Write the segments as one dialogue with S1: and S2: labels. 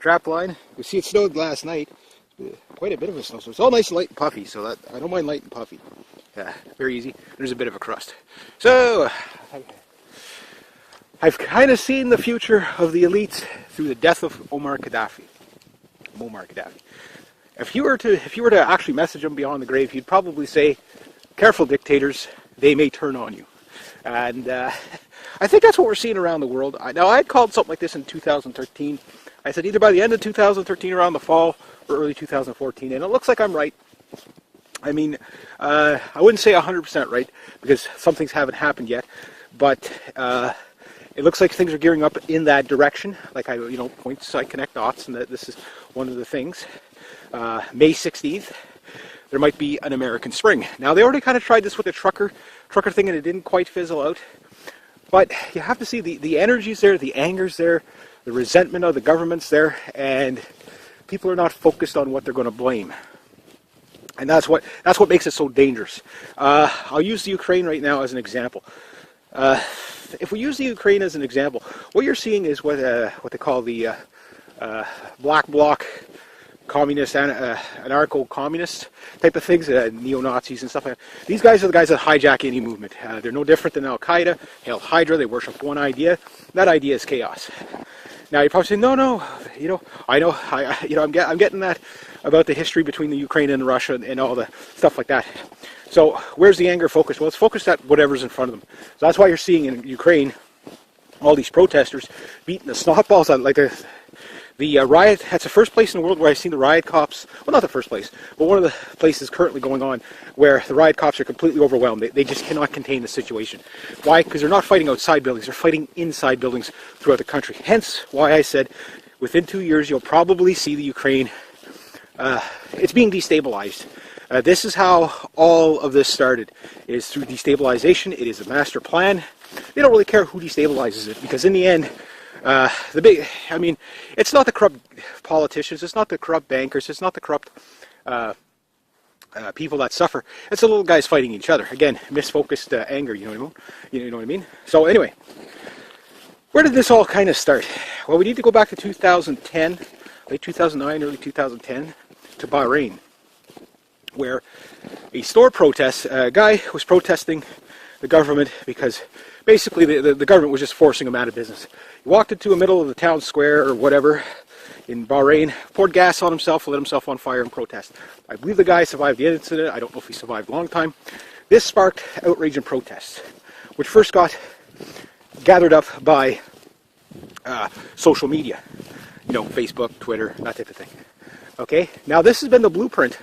S1: trap line. You see it snowed last night. Quite a bit of a snow. So it's all nice and light and puffy. So that I don't mind light and puffy. Yeah, very easy. There's a bit of a crust. So I've kind of seen the future of the elites through the death of Muammar Gaddafi. If you were to actually message him beyond the grave, you'd probably say, "Careful, dictators, they may turn on you." And I think that's what we're seeing around the world. Now, I had called something like this in 2013. I said either by the end of 2013, around the fall, or early 2014, and it looks like I'm right. I mean, I wouldn't say 100% right, because some things haven't happened yet, but it looks like things are gearing up in that direction. Like points I connect dots, and that this is one of the things. May 16th, there might be an American spring. Now, they already kind of tried this with the trucker thing, and it didn't quite fizzle out. But you have to see the energy's there, the anger's there, the resentment of the government's there, and people are not focused on what they're going to blame. And that's what makes it so dangerous. I'll use the Ukraine right now as an example. If we use the Ukraine as an example, what you're seeing is what they call the black bloc communist, anarcho-communist type of things, neo-Nazis and stuff like that. These guys are the guys that hijack any movement. They're no different than Al-Qaeda, Hail Hydra. They worship one idea. That idea is chaos. Now you're probably saying, no, I'm getting that about the history between the Ukraine and Russia and all the stuff like that. So where's the anger focused? Well, it's focused at whatever's in front of them. So that's why you're seeing in Ukraine all these protesters beating the snot balls out. Like the riot, that's the first place in the world where I've seen the riot cops, well, not the first place, but one of the places currently going on where the riot cops are completely overwhelmed. They just cannot contain the situation. Why? Because they're not fighting outside buildings, they're fighting inside buildings throughout the country. Hence why I said within 2 years you'll probably see the Ukraine, it's being destabilized. This is how all of this started, is through destabilization. It is a master plan. They don't really care who destabilizes it, because in the end, it's not the corrupt politicians, it's not the corrupt bankers, it's not the corrupt people that suffer. It's the little guys fighting each other. Again, misfocused anger, you know what I mean? So anyway, where did this all kind of start? Well, we need to go back to 2010, late 2009, early 2010, to Bahrain, where a store protest, a guy was protesting the government because basically the government was just forcing him out of business. He walked into the middle of the town square or whatever in Bahrain, poured gas on himself, lit himself on fire and protest. I believe the guy survived the incident. I don't know if he survived a long time. This sparked outrage and protests, which first got gathered up by social media, Facebook, Twitter, that type of thing. Okay, now this has been the blueprint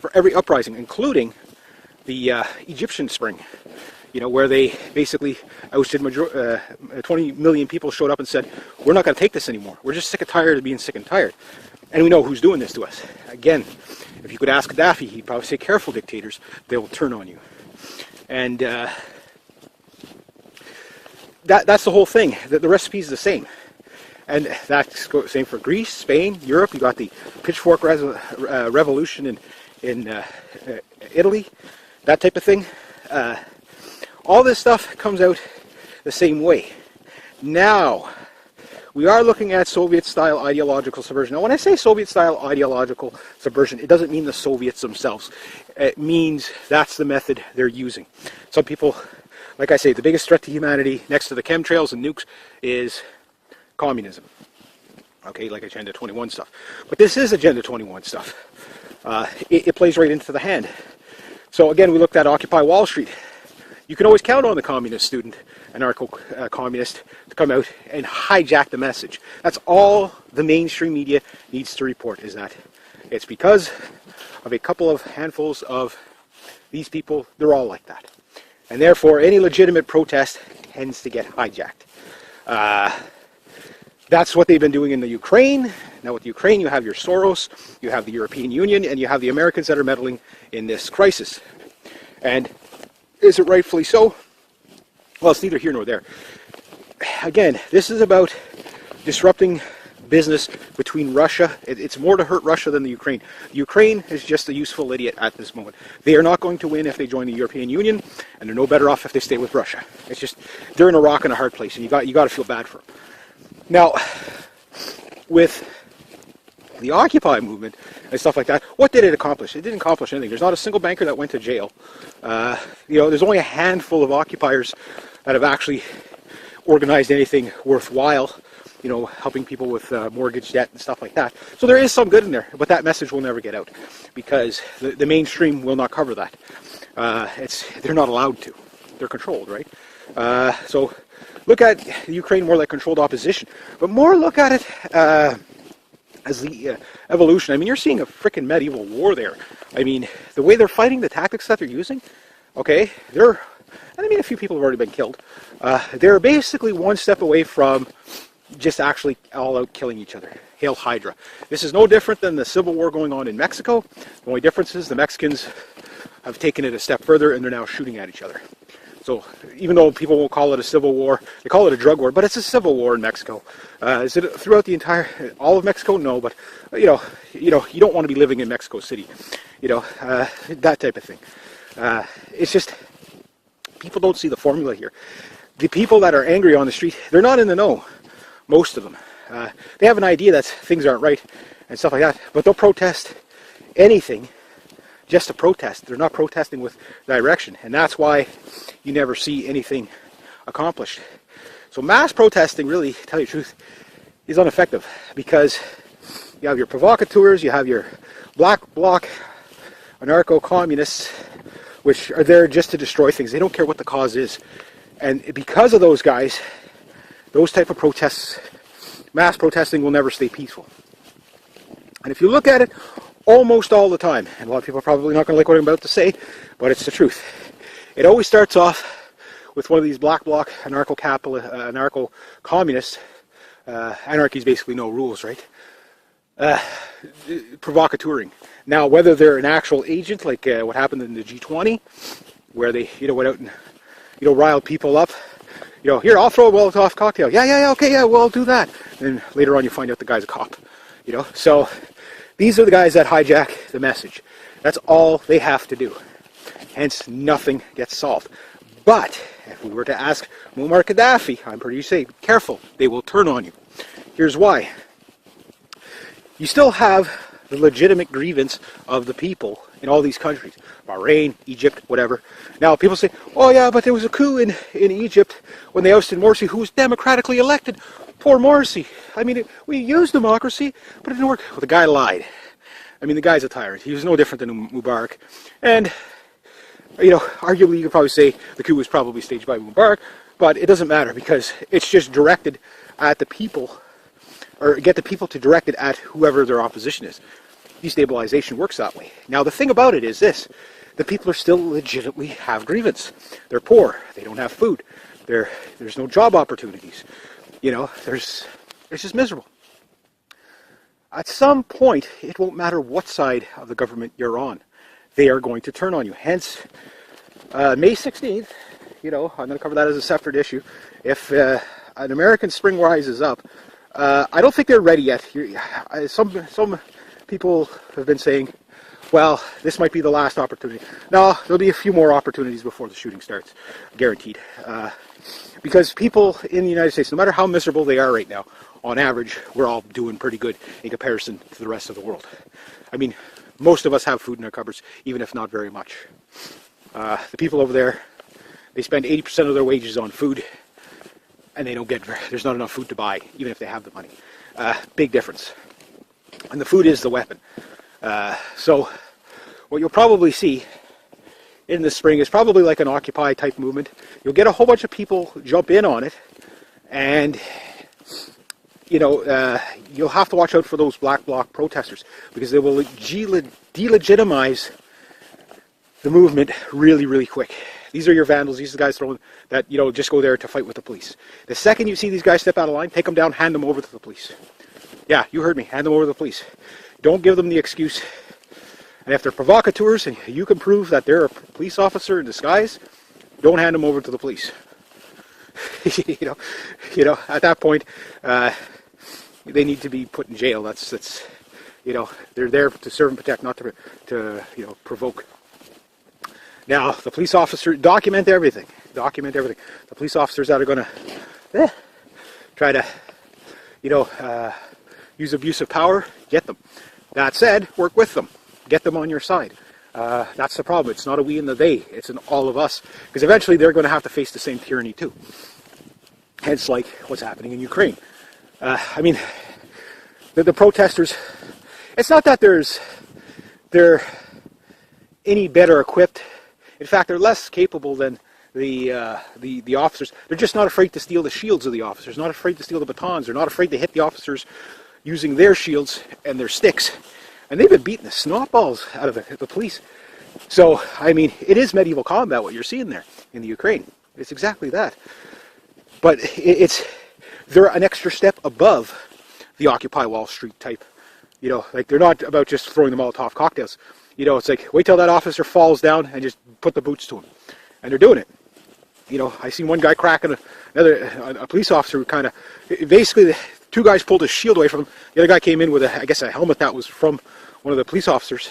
S1: for every uprising, including the Egyptian Spring, where they basically ousted 20 million people showed up and said, we're not going to take this anymore. We're just sick and tired of being sick and tired. And we know who's doing this to us. Again, if you could ask Gaddafi, he'd probably say, careful, dictators, they will turn on you. And that's the whole thing. The recipe is the same. And that's the same for Greece, Spain, Europe. You got the pitchfork revolution in Italy, that type of thing. All this stuff comes out the same way. Now, we are looking at Soviet-style ideological subversion. Now, when I say Soviet-style ideological subversion, it doesn't mean the Soviets themselves. It means that's the method they're using. Some people, like I say, the biggest threat to humanity next to the chemtrails and nukes is communism. Okay, like Agenda 21 stuff. But this is Agenda 21 stuff. It plays right into the hand. So again, we looked at Occupy Wall Street. You can always count on the communist student, anarcho-communist, to come out and hijack the message. That's all the mainstream media needs to report, is that it's because of a couple of handfuls of these people, they're all like that. And therefore, any legitimate protest tends to get hijacked. That's what they've been doing in the Ukraine. Now with the Ukraine, you have your Soros, you have the European Union, and you have the Americans that are meddling in this crisis. And is it rightfully so? Well, it's neither here nor there. Again, this is about disrupting business between Russia. It's more to hurt Russia than the Ukraine. The Ukraine is just a useful idiot at this moment. They are not going to win if they join the European Union, and they're no better off if they stay with Russia. It's just, they're in a rock and a hard place, and you got to feel bad for them. Now, with The Occupy movement and stuff like that, what did it accomplish? It didn't accomplish anything. There's not a single banker that went to jail. There's only a handful of occupiers that have actually organized anything worthwhile, helping people with mortgage debt and stuff like that. So there is some good in there, but that message will never get out because the mainstream will not cover that. They're not allowed to. They're controlled, right? So look at Ukraine more like controlled opposition, but more look at it as the evolution. I mean, you're seeing a freaking medieval war there. I mean, the way they're fighting, the tactics that they're using, okay, a few people have already been killed. They're basically one step away from just actually all out killing each other. Hail Hydra. This is no different than the civil war going on in Mexico. The only difference is the Mexicans have taken it a step further and they're now shooting at each other. So even though people won't call it a civil war, they call it a drug war, but it's a civil war in Mexico. Is it throughout all of Mexico? No, but you don't want to be living in Mexico City, that type of thing. It's just people don't see the formula here. The people that are angry on the street, they're not in the know. Most of them, they have an idea that things aren't right and stuff like that, but they'll protest anything just to protest. They're not protesting with direction, and that's why you never see anything accomplished. So mass protesting, really, to tell you the truth, is ineffective because you have your provocateurs, you have your black bloc anarcho-communists, which are there just to destroy things. They don't care what the cause is. And because of those guys, those type of protests, mass protesting will never stay peaceful. And if you look at it, almost all the time, and a lot of people are probably not going to like what I'm about to say, but it's the truth. It always starts off with one of these black bloc anarcho-communists. Anarchy is basically no rules, right? Provocateuring. Now, whether they're an actual agent, like what happened in the G20, where they went out and riled people up. Here, I'll throw a Molotov cocktail. Yeah, okay, yeah, well, I'll do that. And then later on you find out the guy's a cop. So these are the guys that hijack the message. That's all they have to do. Hence, nothing gets solved. But if we were to ask Muammar Gaddafi, I'm pretty sure, careful, they will turn on you. Here's why. You still have the legitimate grievance of the people in all these countries. Bahrain, Egypt, whatever. Now, people say, oh yeah, but there was a coup in Egypt when they ousted Morsi, who was democratically elected. Poor Morsi. I mean, we used democracy, but it didn't work. Well, the guy lied. I mean, the guy's a tyrant. He was no different than Mubarak. And, arguably you could probably say the coup was probably staged by Mubarak, but it doesn't matter because it's just directed at the people, or get the people to direct it at whoever their opposition is. Destabilization works that way. Now, the thing about it is this. The people are still legitimately have grievance. They're poor. They don't have food. There's no job opportunities. It's just miserable. At some point, it won't matter what side of the government you're on. They are going to turn on you. Hence, May 16th, I'm going to cover that as a separate issue. If an American spring rises up, I don't think they're ready yet. Some people have been saying, well, this might be the last opportunity. No, there'll be a few more opportunities before the shooting starts, guaranteed. Because people in the United States, no matter how miserable they are right now, on average, we're all doing pretty good in comparison to the rest of the world. I mean, most of us have food in our cupboards, even if not very much. The people over there, they spend 80% of their wages on food, and there's not enough food to buy, even if they have the money. Big difference. And the food is the weapon. So what you'll probably see in the spring is probably like an Occupy type movement. You'll get a whole bunch of people jump in on it, and you'll have to watch out for those black bloc protesters because they will delegitimize the movement really, really quick. These are your vandals. These are the guys that just go there to fight with the police. The second you see these guys step out of line, take them down, hand them over to the police. Yeah, you heard me. Hand them over to the police. Don't give them the excuse. And if they're provocateurs and you can prove that they're a police officer in disguise, don't hand them over to the police. At that point, they need to be put in jail. That's they're there to serve and protect, not to provoke. Now, the police officer, document everything. Document everything. The police officers that are going to try to, use abuse of power, get them. That said, work with them. Get them on your side. That's the problem. It's not a we and the they. It's an all of us. Because eventually they're going to have to face the same tyranny too. Hence, like, what's happening in Ukraine. I mean, the protesters, it's not that they're any better equipped. In fact, they're less capable than the officers. They're just not afraid to steal the shields of the officers, not afraid to steal the batons. They're not afraid to hit the officers using their shields and their sticks. And they've been beating the snot balls out of the police. So, I mean, it is medieval combat what you're seeing there in the Ukraine. It's exactly that. But they're an extra step above the Occupy Wall Street type. You know, like, they're not about just throwing the Molotov cocktails. You know, it's like, wait till that officer falls down and just put the boots to him. And they're doing it. You know, I seen one guy cracking a police officer who kind of, basically, the two guys pulled his shield away from him. The other guy came in with, I guess, a helmet that was from one of the police officers.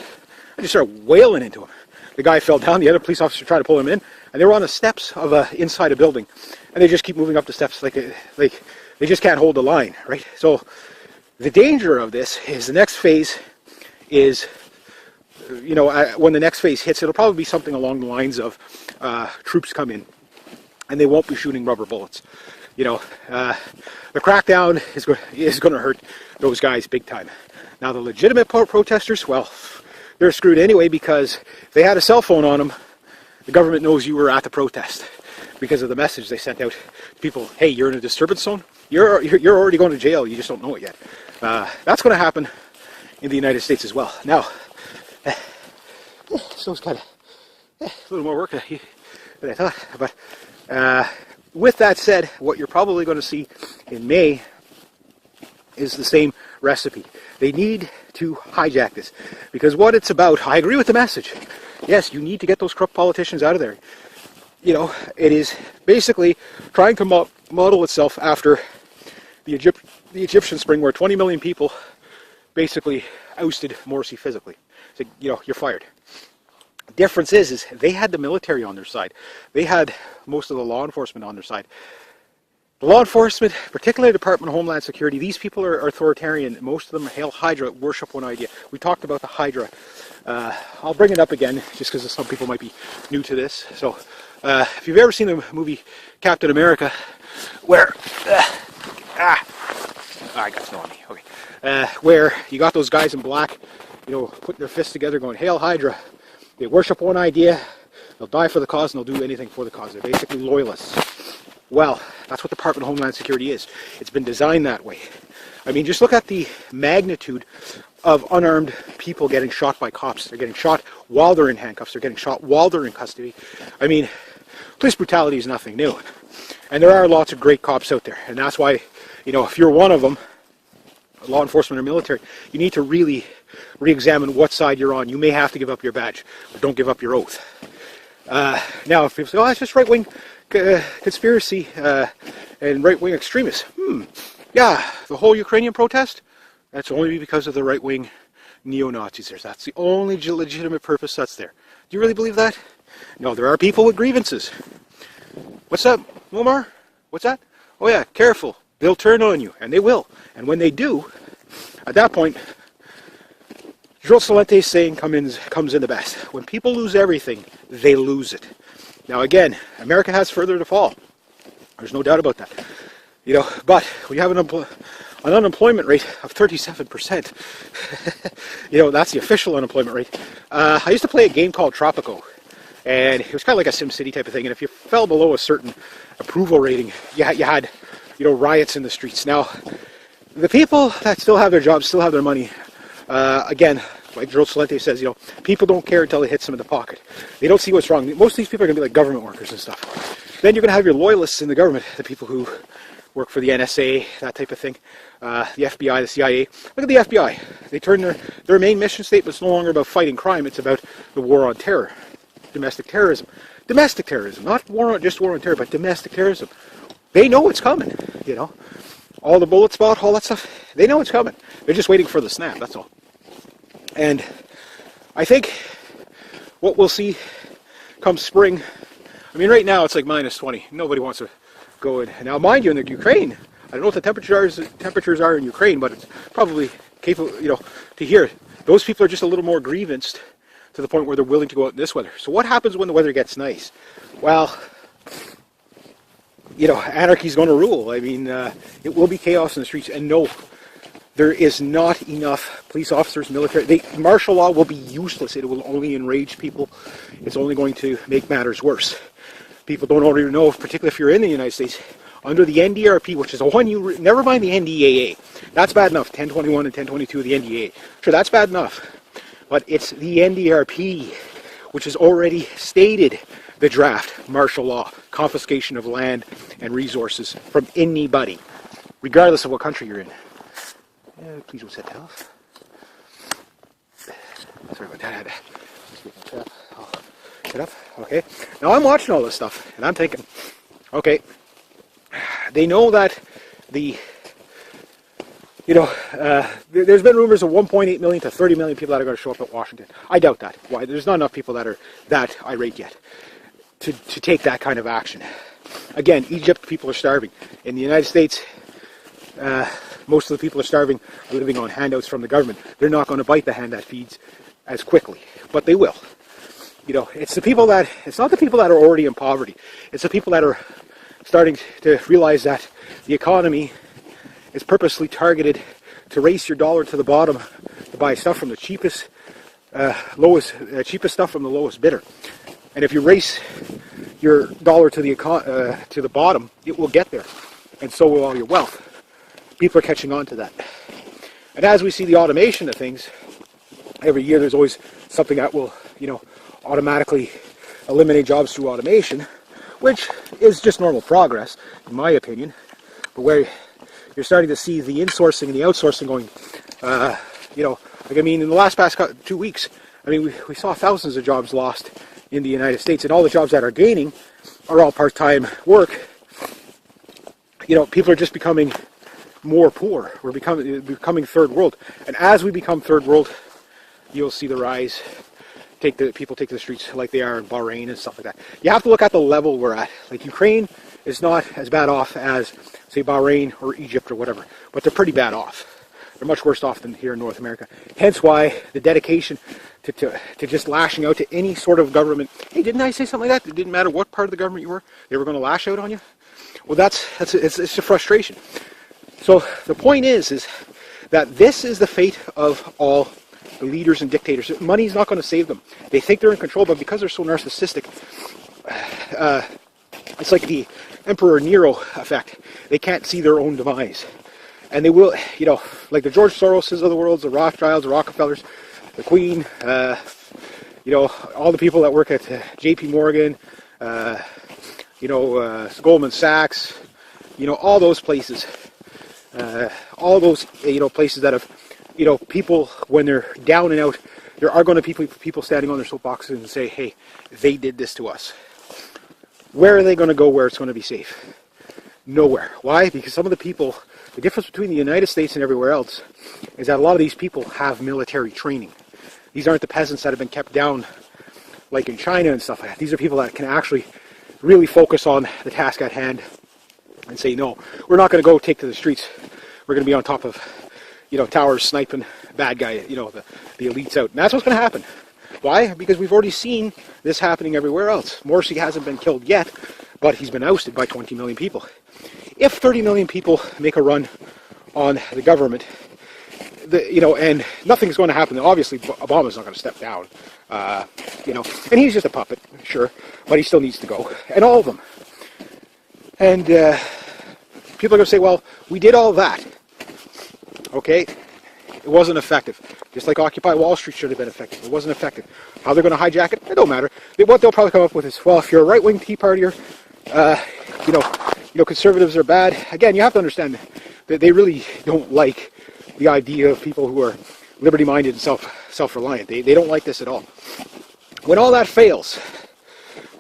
S1: And just started wailing into him. The guy fell down, the other police officer tried to pull him in, and they were on the steps of inside a building. And they just keep moving up the steps like they just can't hold the line, right? So the danger of this is the next phase is, you know, when the next phase hits, it'll probably be something along the lines of troops come in, and they won't be shooting rubber bullets. You know, the crackdown is going to hurt those guys big time. Now the legitimate protesters, well, they're screwed anyway, because if they had a cell phone on them, the government knows you were at the protest because of the message they sent out to people. Hey, you're in a disturbance zone. You're already going to jail. You just don't know it yet. That's going to happen in the United States as well. Now, so it's kind of a little more work than I thought. But with that said, what you're probably going to see in May is the same recipe. They need to hijack this, because what it's about, I agree with the message. Yes, you need to get those corrupt politicians out of there. You know, it is basically trying to model itself after the Egyptian Spring, where 20 million people basically ousted Morsi physically. So, you know, you're fired. The difference is they had the military on their side. They had most of the law enforcement on their side. The law enforcement, particularly the Department of Homeland Security, these people are authoritarian. Most of them hail Hydra, worship one idea. We talked about the Hydra. I'll bring it up again, just because some people might be new to this. So, if you've ever seen the movie Captain America, where... I got snow on me. Okay. Where you got those guys in black, you know, putting their fists together going, Hail Hydra. They worship one idea, they'll die for the cause, and they'll do anything for the cause. They're basically loyalists. Well, that's what the Department of Homeland Security is. It's been designed that way. I mean, just look at the magnitude of unarmed people getting shot by cops. They're getting shot while they're in handcuffs. They're getting shot while they're in custody. I mean, police brutality is nothing new. And there are lots of great cops out there. And that's why, you know, if you're one of them, law enforcement or military, you need to really re-examine what side you're on. You may have to give up your badge, but don't give up your oath. Now, if people say, oh, it's just right-wing conspiracy and right-wing extremists. Yeah, the whole Ukrainian protest, that's only because of the right-wing neo-Nazis. That's the only legitimate purpose that's there. Do you really believe that? No, there are people with grievances. What's up, Muammar? What's that? Oh yeah, careful. They'll turn on you, and they will. And when they do, at that point, Jules Salente's saying comes in the best. When people lose everything, they lose it. Now again, America has further to fall. There's no doubt about that. You know, but when you have an unemployment rate of 37%, you know, that's the official unemployment rate. I used to play a game called Tropico, and it was kind of like a SimCity type of thing. And if you fell below a certain approval rating, you had, you know, riots in the streets. Now, the people that still have their jobs, still have their money, again, like Jules Salente says, you know, people don't care until it hits them in the pocket. They don't see what's wrong. Most of these people are going to be like government workers and stuff. Then you're going to have your loyalists in the government, the people who work for the NSA, that type of thing, the FBI, the CIA. Look at the FBI. They turn their main mission statement is no longer about fighting crime. It's about the war on terror, domestic terrorism. Domestic terrorism, not just war on terror, but domestic terrorism. They know it's coming, you know. All the bullet spot, all that stuff, they know it's coming. They're just waiting for the snap, that's all. And I think what we'll see come spring, I mean, right now it's like minus 20. Nobody wants to go in. Now, mind you, in the Ukraine, don't know what the temperatures are in Ukraine, but it's probably capable, to hear. Those people are just a little more grievanced to the point where they're willing to go out in this weather. So what happens when the weather gets nice? Well, anarchy's going to rule. I mean, it will be chaos in the streets. And no, there is not enough police officers, military. Martial law will be useless. It will only enrage people. It's only going to make matters worse. People don't already know, particularly if you're in the United States, under the NDRP, which is a one never mind the NDAA. That's bad enough. 1021 and 1022 of the NDAA. Sure, that's bad enough. But it's the NDRP, which has already stated the draft martial law, confiscation of land and resources from anybody, regardless of what country you're in. Please don't set that off. Sorry about that. Set up. Okay. Now I'm watching all this stuff, and I'm thinking, okay, they know that there's been rumors of 1.8 million to 30 million people that are going to show up at Washington. I doubt that. Why? There's not enough people that are that irate yet to take that kind of action. Again, Egypt, people are starving. In the United States, most of the people are starving, are living on handouts from the government. They're not going to bite the hand that feeds as quickly, but they will. It's not the people that are already in poverty. It's the people that are starting to realize that the economy is purposely targeted to race your dollar to the bottom to buy stuff from the cheapest stuff from the lowest bidder. And if you race your dollar to the bottom, it will get there, and so will all your wealth. People are catching on to that. And as we see the automation of things, every year there's always something that will, automatically eliminate jobs through automation, which is just normal progress, in my opinion. But where you're starting to see the insourcing and the outsourcing going, in the past 2 weeks, we saw thousands of jobs lost in the United States, and all the jobs that are gaining are all part-time work. People are just becoming more poor. We're becoming third world, and as we become third world, you'll see the rise. People take to the streets like they are in Bahrain and stuff like that. You have to look at the level we're at. Like Ukraine is not as bad off as, say, Bahrain or Egypt or whatever, but they're pretty bad off. They're much worse off than here in North America. Hence why the dedication to just lashing out to any sort of government. Hey, didn't I say something like that? It didn't matter what part of the government you were, they were going to lash out on you. Well, it's a frustration. So the point is that this is the fate of all the leaders and dictators. Money's not going to save them. They think they're in control, but because they're so narcissistic, it's like the Emperor Nero effect. They can't see their own demise. And they will, like the George Soroses of the world, the Rothschilds, the Rockefellers, the Queen, all the people that work at JP Morgan, Goldman Sachs, all those places, places that have, people, when they're down and out, there are going to be people standing on their soapboxes and say, hey, they did this to us. Where are they going to go where it's going to be safe? Nowhere. Why? Because some of the people, the difference between the United States and everywhere else is that a lot of these people have military training. These aren't the peasants that have been kept down like in China and stuff like that. These are people that can actually really focus on the task at hand and say, no, we're not going to go take to the streets. We're going to be on top of, towers sniping bad guy, the elites out. And that's what's going to happen. Why? Because we've already seen this happening everywhere else. Morsi hasn't been killed yet, but he's been ousted by 20 million people. If 30 million people make a run on the government, and nothing's going to happen. Obviously, Obama's not going to step down, and he's just a puppet, sure, but he still needs to go, and all of them. And people are going to say, well, we did all that. Okay, it wasn't effective. Just like Occupy Wall Street should have been effective. It wasn't effective. How they're going to hijack it, it don't matter. What they'll probably come up with is, well, if you're a right-wing Tea Partier, conservatives are bad. Again, you have to understand that they really don't like the idea of people who are liberty-minded and self-reliant. They don't like this at all. When all that fails,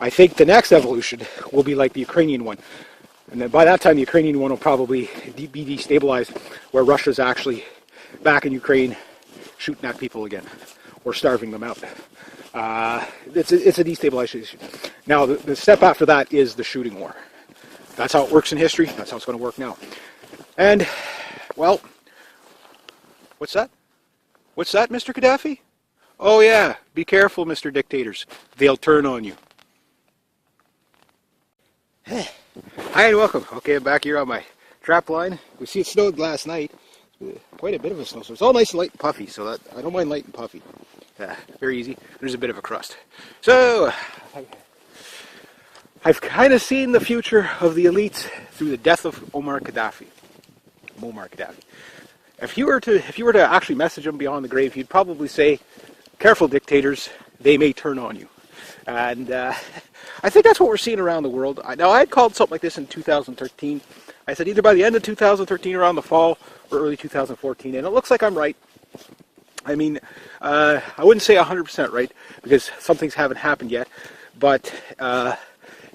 S1: I think the next evolution will be like the Ukrainian one. And then by that time, the Ukrainian one will probably be destabilized, where Russia's actually back in Ukraine shooting at people again or starving them out. It's a destabilization. Now, the step after that is the shooting war. That's how it works in history. That's how it's going to work now. And, well, what's that? What's that, Mr. Gaddafi? Oh yeah, be careful, Mr. Dictators. They'll turn on you. Hi and welcome. Okay, I'm back here on my trap line. We see it snowed last night. Quite a bit of a snowstorm. It's all nice and light and puffy, so that I don't mind light and puffy. Very easy. There's a bit of a crust. So, I've kind of seen the future of the elites through the death of Muammar Gaddafi. If you were to actually message him beyond the grave, you'd probably say, "Careful, dictators, they may turn on you." And I think that's what we're seeing around the world. Now, I had called something like this in 2013. I said either by the end of 2013, around the fall, or early 2014, and it looks like I'm right. I mean, I wouldn't say 100% right, because some things haven't happened yet, but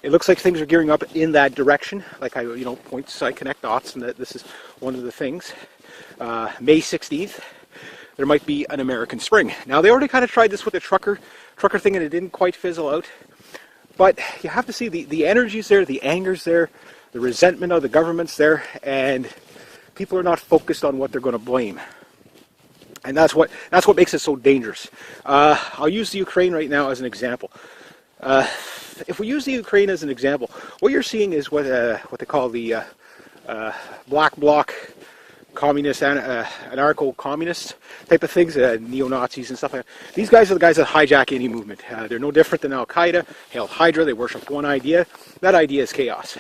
S1: it looks like things are gearing up in that direction. Like I connect dots, and that this is one of the things. May 16th, there might be an American Spring. Now, they already kind of tried this with the trucker thing, and it didn't quite fizzle out. But you have to see the energy's there, the anger's there, the resentment of the government's there, and people are not focused on what they're going to blame. And that's what makes it so dangerous. I'll use the Ukraine right now as an example. If we use the Ukraine as an example, what you're seeing is what they call the black bloc communist, anarcho-communist type of things, neo-Nazis and stuff like that. These guys are the guys that hijack any movement. They're no different than Al-Qaeda, Hail Hydra. They worship one idea. That idea is chaos.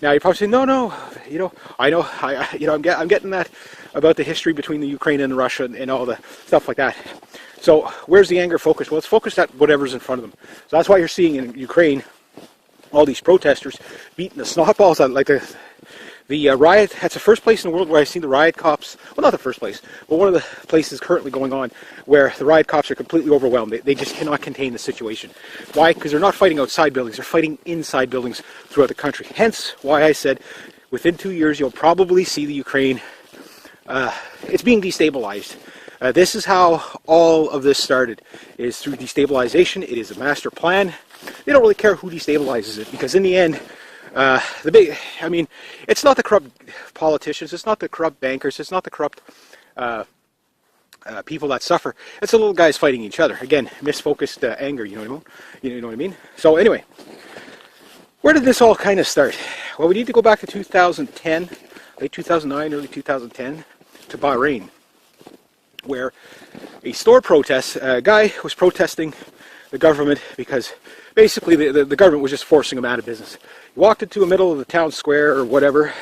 S1: Now, you're probably saying, no, I'm getting that about the history between the Ukraine and Russia and all the stuff like that. So, where's the anger focused? Well, it's focused at whatever's in front of them. So that's why you're seeing in Ukraine all these protesters beating the snot balls out, like the riot. That's the first place in the world where I've seen the riot cops, well, not the first place, but one of the places currently going on where the riot cops are completely overwhelmed. They just cannot contain the situation. Why? Because they're not fighting outside buildings, they're fighting inside buildings throughout the country. Hence why I said within 2 years you'll probably see the Ukraine, it's being destabilized. This is how all of this started, is through destabilization. It is a master plan. They don't really care who destabilizes it, because in the end, it's not the corrupt politicians, it's not the corrupt bankers, it's not the corrupt people that suffer. It's the little guys fighting each other. Again, misfocused anger, you know what I mean? So anyway, where did this all kind of start? Well, we need to go back to 2010, late 2009, early 2010, to Bahrain, where a store protest, a guy was protesting the government because basically the government was just forcing him out of business. He walked into the middle of the town square or whatever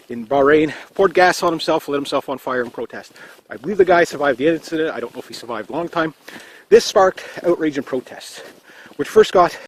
S1: in Bahrain, poured gas on himself, lit himself on fire and protest. I believe the guy survived the incident. I don't know if he survived a long time. This sparked outrage and protest, which first got